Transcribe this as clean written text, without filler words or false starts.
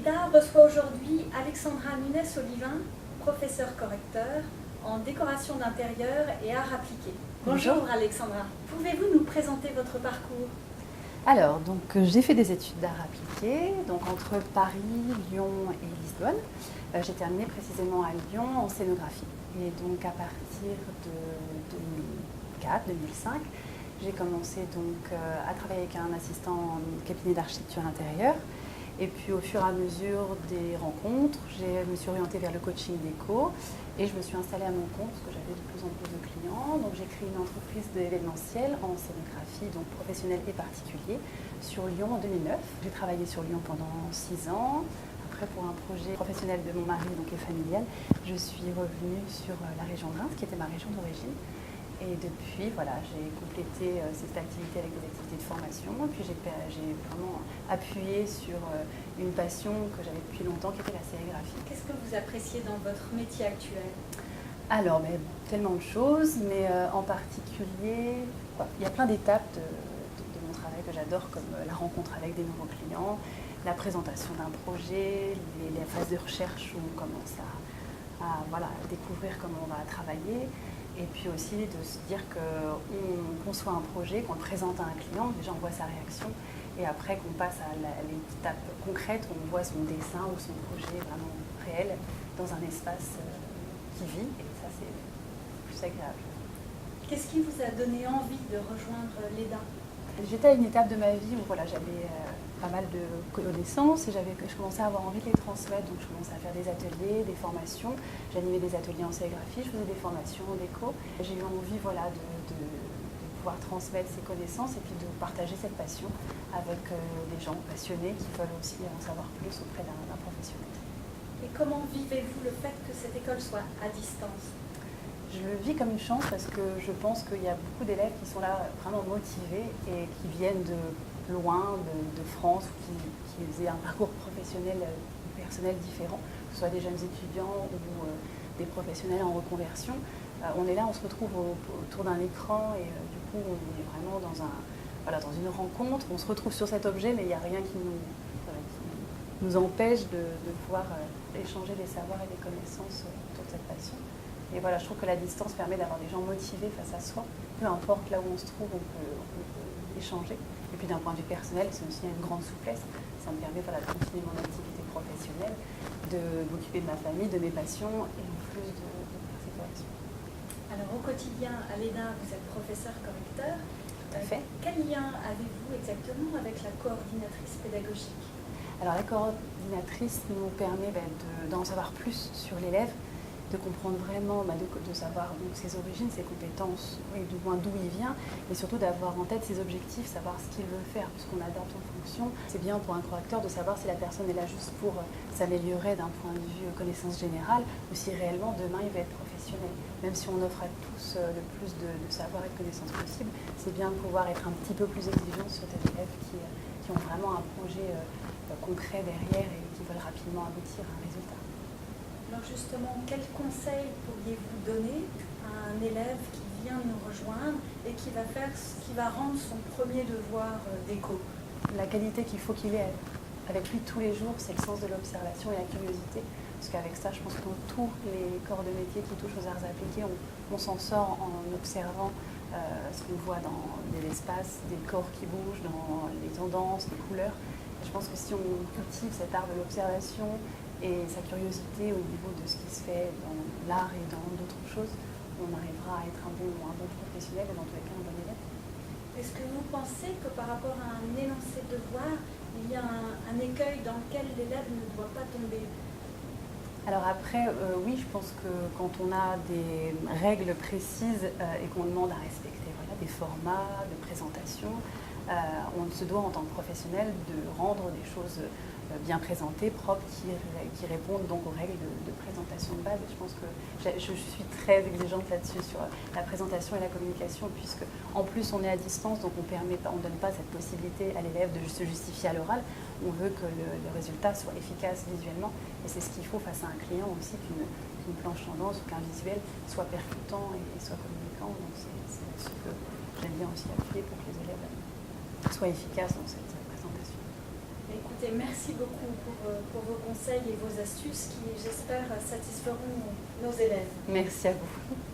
l'EDA reçoit aujourd'hui Alexandra Nunes-Olivin, professeure correcteur en décoration d'intérieur et arts appliqués. Bonjour Alexandra, pouvez-vous nous présenter votre parcours? Alors, j'ai fait des études d'art appliqué, donc entre Paris, Lyon et Lisbonne. J'ai terminé précisément à Lyon en scénographie. Et donc à partir de 2004-2005, j'ai commencé à travailler avec un assistant en cabinet d'architecture intérieure. Et puis au fur et à mesure des rencontres, je me suis orientée vers le coaching déco et je me suis installée à mon compte parce que j'avais de plus en plus de clients. Donc j'ai créé une entreprise d'événementiel en scénographie, donc professionnelle et particulier, sur Lyon en 2009. J'ai travaillé sur Lyon pendant 6 ans. Après, pour un projet professionnel de mon mari et familial, je suis revenue sur la région de Reims, qui était ma région d'origine. Et depuis, voilà, j'ai complété cette activité avec des activités de formation. Et puis j'ai vraiment appuyé sur une passion que j'avais depuis longtemps, qui était la sérigraphie. Qu'est-ce que vous appréciez dans votre métier actuel? Alors, tellement de choses, mais en particulier, il y a plein d'étapes de mon travail que j'adore, comme la rencontre avec des nouveaux clients, la présentation d'un projet, les phases de recherche où on commence à découvrir comment on va travailler. Et puis aussi de se dire qu'on conçoit un projet, qu'on le présente à un client, déjà on voit sa réaction, et après qu'on passe à l'étape concrète où on voit son dessin ou son projet vraiment réel dans un espace qui vit, et ça c'est plus agréable. Qu'est-ce qui vous a donné envie de rejoindre l'EDA? J'étais à une étape de ma vie où j'avais pas mal de connaissances et je commençais à avoir envie de les transmettre, donc je commençais à faire des ateliers, des formations. J'animais des ateliers en sérigraphie, je faisais des formations en déco. J'ai eu envie de pouvoir transmettre ces connaissances et puis de partager cette passion avec des gens passionnés qui veulent aussi en savoir plus auprès d'un professionnel. Et comment vivez-vous le fait que cette école soit à distance? Je le vis comme une chance parce que je pense qu'il y a beaucoup d'élèves qui sont là vraiment motivés et qui viennent de loin, de France, ou qui aient un parcours professionnel ou personnel différent, que ce soit des jeunes étudiants ou des professionnels en reconversion. On est là, on se retrouve autour d'un écran et du coup on est vraiment dans une rencontre, on se retrouve sur cet objet mais il n'y a rien qui nous empêche de pouvoir échanger des savoirs et des connaissances autour de cette passion. Et voilà, je trouve que la distance permet d'avoir des gens motivés face à soi. Peu importe là où on se trouve, on peut échanger. Et puis d'un point de vue personnel, c'est aussi une grande souplesse. Ça me permet de continuer mon activité professionnelle, de m'occuper de ma famille, de mes passions et en plus de faire ces corrections. Alors au quotidien, à l'EDA, vous êtes professeur correcteur. Tout à fait. Quel lien avez-vous exactement avec la coordinatrice pédagogique? Alors la coordinatrice nous permet d'en savoir plus sur l'élève, de comprendre vraiment, de savoir ses origines, ses compétences, et du moins d'où il vient, et surtout d'avoir en tête ses objectifs, savoir ce qu'il veut faire, puisqu'on adapte en fonction. C'est bien pour un correcteur de savoir si la personne est là juste pour s'améliorer d'un point de vue connaissance générale, ou si réellement demain il va être professionnel. Même si on offre à tous le plus de savoir et de connaissances possibles, c'est bien de pouvoir être un petit peu plus exigeant sur des élèves qui ont vraiment un projet concret derrière et qui veulent rapidement aboutir à un résultat. Alors justement, quels conseils pourriez-vous donner à un élève qui vient nous rejoindre et qui va rendre son premier devoir déco? La qualité qu'il faut qu'il ait avec lui tous les jours, c'est le sens de l'observation et la curiosité. Parce qu'avec ça, je pense que dans tous les corps de métier qui touchent aux arts appliqués, on s'en sort en observant ce qu'on voit dans l'espace, des corps qui bougent, dans les tendances, les couleurs. Et je pense que si on cultive cet art de l'observation et sa curiosité au niveau de ce qui se fait dans l'art et dans d'autres choses, on arrivera à être un bon professionnel et dans tous les cas un bon élève. Est-ce que vous pensez que par rapport à un énoncé de devoir, il y a un écueil dans lequel l'élève ne doit pas tomber? Alors après, oui, je pense que quand on a des règles précises et qu'on demande à respecter des formats, de présentation, on se doit en tant que professionnel de rendre des choses bien présentées, propres, qui répondent donc aux règles de présentation de base. Et je pense que je suis très exigeante là-dessus sur la présentation et la communication, puisque en plus on est à distance, donc on ne donne pas cette possibilité à l'élève de se justifier à l'oral. On veut que le résultat soit efficace visuellement, et c'est ce qu'il faut face à un client aussi, qu'une planche tendance ou qu'un visuel soit percutant et soit communicant. Donc c'est ce que j'aime bien aussi appuyer pour que les élèves soient efficaces dans cette présentation. Écoutez, écoutez, merci beaucoup pour vos conseils et vos astuces qui, j'espère, satisferont nos élèves. Merci à vous.